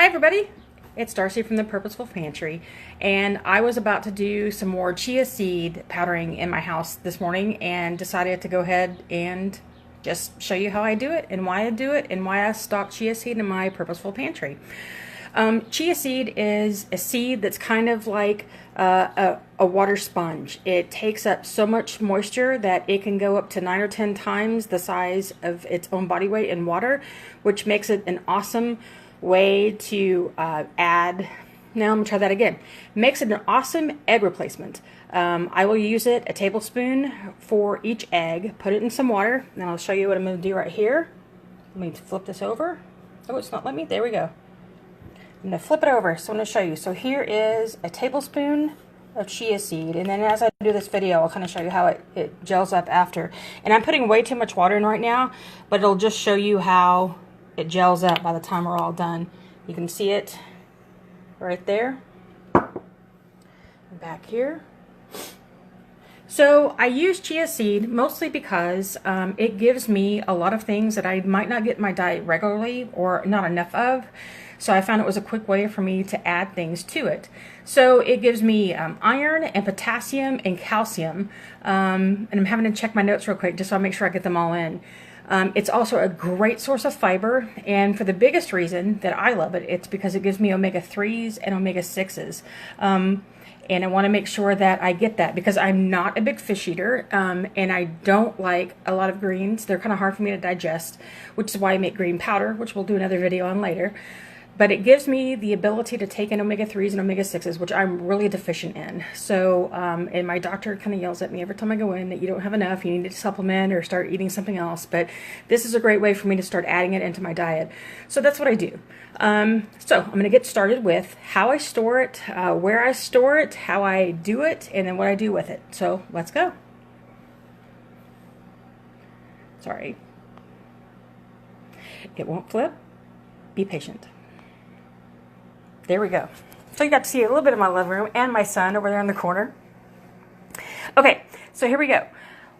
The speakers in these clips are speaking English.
Hi everybody, it's Darcy from the Purposeful Pantry, and I was about to do some more chia seed powdering in my house this morning and decided to go ahead and just show you how I do it and why I do it and why I stock chia seed in my Purposeful Pantry. Chia seed is a seed that's kind of like a water sponge. It takes up so much moisture that it can go up to 9 or 10 times the size of its own body weight in water, which makes it an awesome way to add. Now I'm gonna try that again. Makes it an awesome egg replacement. I will use it a tablespoon for each egg. Put it in some water, and I'll show you what I'm gonna do right here. Let me flip this over. Oh, it's not letting me. There we go. I'm gonna flip it over. So I'm gonna show you. So here is a tablespoon of chia seed, and then as I do this video, I'll kind of show you how it gels up after. And I'm putting way too much water in right now, but it'll just show you how it gels up by the time we're all done. You can see it right there. Back here. So I use chia seed mostly because it gives me a lot of things that I might not get in my diet regularly or not enough of. So I found it was a quick way for me to add things to it. So it gives me iron and potassium and calcium. And I'm having to check my notes real quick just so I make sure I get them all in. It's also a great source of fiber, and for the biggest reason that I love it, it's because it gives me omega-3s and omega-6s. And I want to make sure that I get that because I'm not a big fish eater, and I don't like a lot of greens. They're kind of hard for me to digest, which is why I make green powder, which we'll do another video on later. But it gives me the ability to take in omega-3s and omega-6s, which I'm really deficient in. So, and my doctor kind of yells at me every time I go in that you don't have enough, you need to supplement or start eating something else. But this is a great way for me to start adding it into my diet. So that's what I do. So I'm going to get started with how I store it, where I store it, how I do it, and then what I do with it. So let's go. Sorry. It won't flip. Be patient. There we go. So you got to see a little bit of my living room and my son over there in the corner. Okay, so here we go.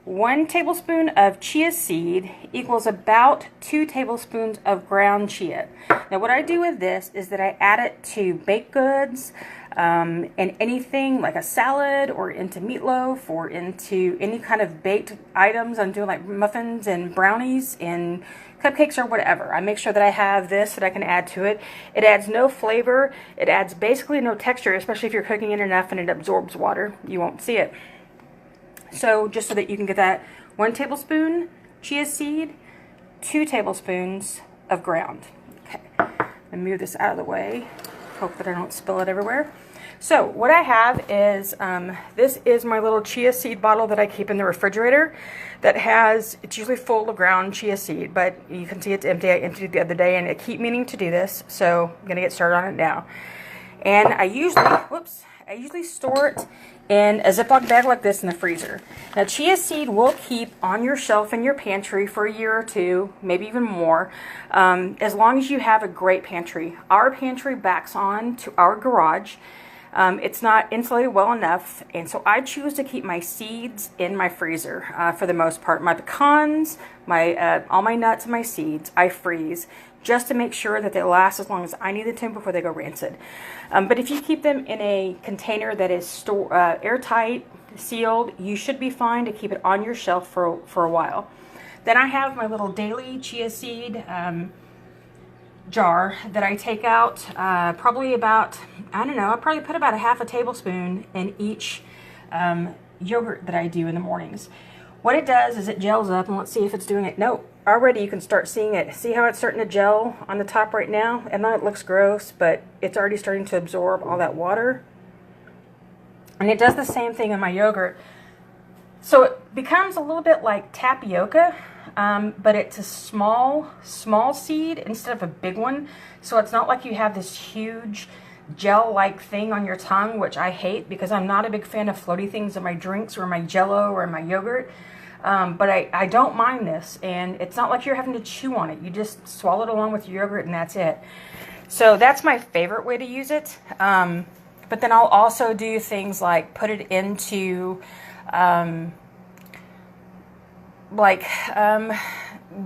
1 tablespoon of chia seed equals about 2 tablespoons of ground chia. Now what I do with this is that I add it to baked goods and anything like a salad or into meatloaf or into any kind of baked items. I'm doing like muffins and brownies and cupcakes or whatever. I make sure that I have this that I can add to it. It adds no flavor. It adds basically no texture, especially if you're cooking it enough and it absorbs water. You won't see it. So just so that you can get that, 1 tablespoon chia seed, 2 tablespoons of ground. Okay, and move this out of the way. Hope that I don't spill it everywhere. So what I have is, this is my little chia seed bottle that I keep in the refrigerator that has, it's usually full of ground chia seed, but you can see it's empty. I emptied it the other day and I keep meaning to do this, so I'm going to get started on it now. And I usually store it in a Ziploc bag like this in the freezer. Now chia seed will keep on your shelf in your pantry for a year or two, maybe even more, as long as you have a great pantry. Our pantry backs on to our garage. It's not insulated well enough, and so I choose to keep my seeds in my freezer for the most part. My pecans, all my nuts and my seeds, I freeze just to make sure that they last as long as I need them to before they go rancid. But if you keep them in a container that is airtight, sealed, you should be fine to keep it on your shelf for a while. Then I have my little daily chia seed jar that I take out probably about, I don't know, I probably put about a half a tablespoon in each yogurt that I do in the mornings. What it does is it gels up, and let's see if it's doing it. No, already you can start seeing it. See how it's starting to gel on the top right now? And then it looks gross, but it's already starting to absorb all that water. And it does the same thing in my yogurt. So it becomes a little bit like tapioca, but it's a small seed instead of a big one. So it's not like you have this huge gel-like thing on your tongue, which I hate because I'm not a big fan of floaty things in my drinks or in my Jell-O or in my yogurt. But I don't mind this, and it's not like you're having to chew on it. You just swallow it along with your yogurt, and that's it. So that's my favorite way to use it. But then I'll also do things like put it into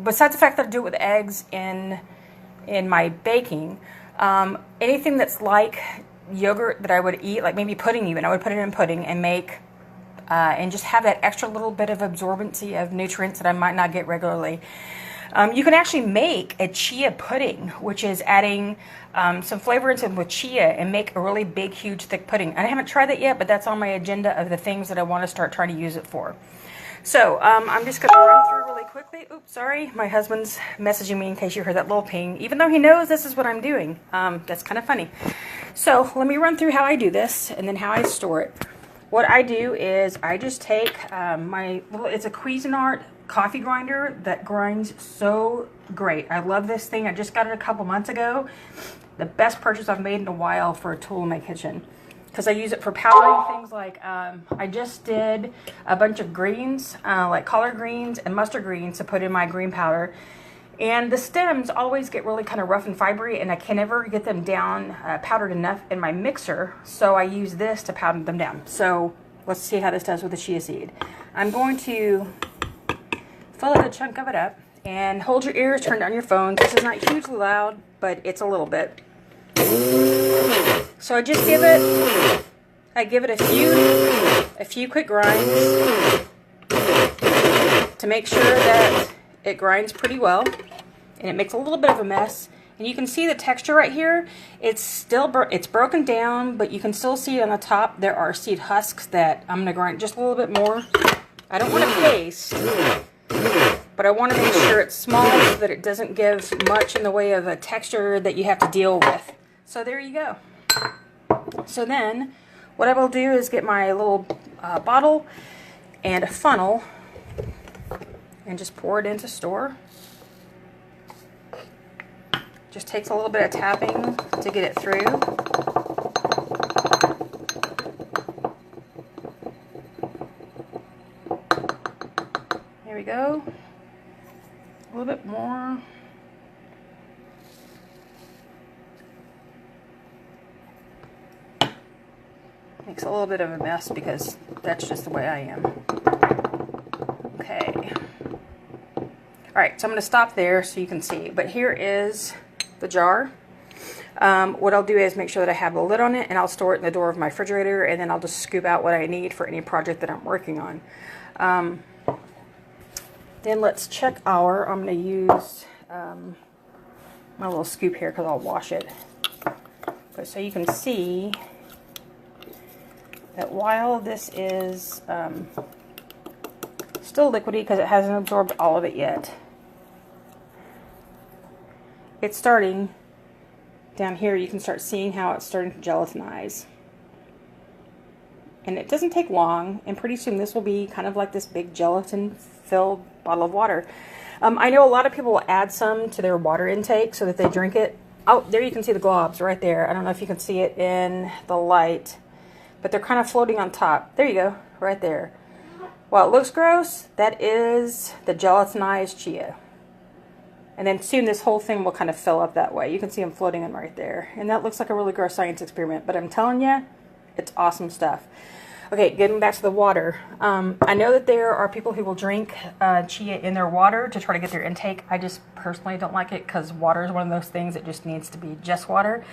besides the fact that I do it with eggs in my baking, Anything that's like yogurt that I would eat, like maybe pudding even, I would put it in pudding and make, and just have that extra little bit of absorbency of nutrients that I might not get regularly. You can actually make a chia pudding, which is adding some flavor into it with chia and make a really big, huge, thick pudding. I haven't tried that yet, but that's on my agenda of the things that I want to start trying to use it for. So I'm just going to run through really quickly. Oops, sorry. My husband's messaging me in case you heard that little ping, even though he knows this is what I'm doing. That's kind of funny. So let me run through how I do this and then how I store it. What I do is I just take it's a Cuisinart coffee grinder that grinds so great. I love this thing. I just got it a couple months ago. The best purchase I've made in a while for a tool in my kitchen, because I use it for powdering things like, I just did a bunch of greens, like collard greens and mustard greens to put in my green powder. And the stems always get really kind of rough and fibery, and I can never get them down powdered enough in my mixer, so I use this to powder them down. So let's see how this does with the chia seed. I'm going to fill a chunk of it up, and hold your ears, turn down your phone. This is not hugely loud, but it's a little bit. So I just give it a few quick grinds to make sure that it grinds pretty well, and it makes a little bit of a mess. And you can see the texture right here. It's still it's broken down, but you can still see on the top there are seed husks that I'm going to grind just a little bit more. I don't want to paste, but I want to make sure it's small so that it doesn't give much in the way of a texture that you have to deal with. So there you go. So then what I will do is get my little bottle and a funnel and just pour it into store. Just takes a little bit of tapping to get it through. There we go. A little bit more. Makes a little bit of a mess because that's just the way I am. Okay. Alright, so I'm going to stop there so you can see. But here is the jar. What I'll do is make sure that I have the lid on it, and I'll store it in the door of my refrigerator, and then I'll just scoop out what I need for any project that I'm working on. Then let's check I'm going to use my little scoop here because I'll wash it. But so you can see that while this is still liquidy because it hasn't absorbed all of it yet, it's starting down here. You can start seeing how it's starting to gelatinize. And it doesn't take long, and pretty soon this will be kind of like this big gelatin-filled bottle of water. I know a lot of people will add some to their water intake so that they drink it. Oh, there you can see the globs right there. I don't know if you can see it in the light, but they're kind of floating on top. There you go, right there. While it looks gross, that is the gelatinized chia. And then soon this whole thing will kind of fill up that way. You can see them floating in right there. And that looks like a really gross science experiment, but I'm telling you, it's awesome stuff. Okay, getting back to the water. I know that there are people who will drink chia in their water to try to get their intake. I just personally don't like it because water is one of those things that just needs to be just water.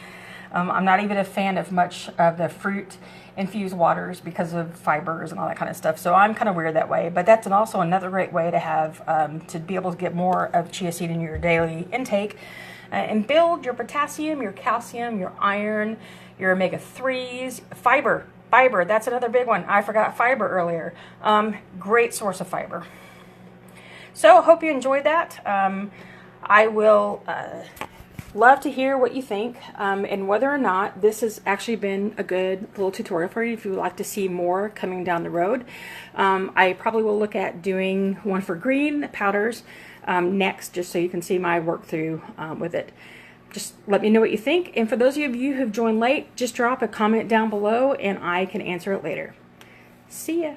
I'm not even a fan of much of the fruit-infused waters because of fibers and all that kind of stuff. So I'm kind of weird that way. But that's also another great way to have to be able to get more of chia seed in your daily intake and build your potassium, your calcium, your iron, your omega-3s, fiber. Fiber, that's another big one. I forgot fiber earlier. Great source of fiber. So hope you enjoyed that. I will love to hear what you think and whether or not this has actually been a good little tutorial for you if you would like to see more coming down the road. I probably will look at doing one for green powders next, just so you can see my work through with it. Just let me know what you think, and for those of you who have joined late, just drop a comment down below and I can answer it later. See ya!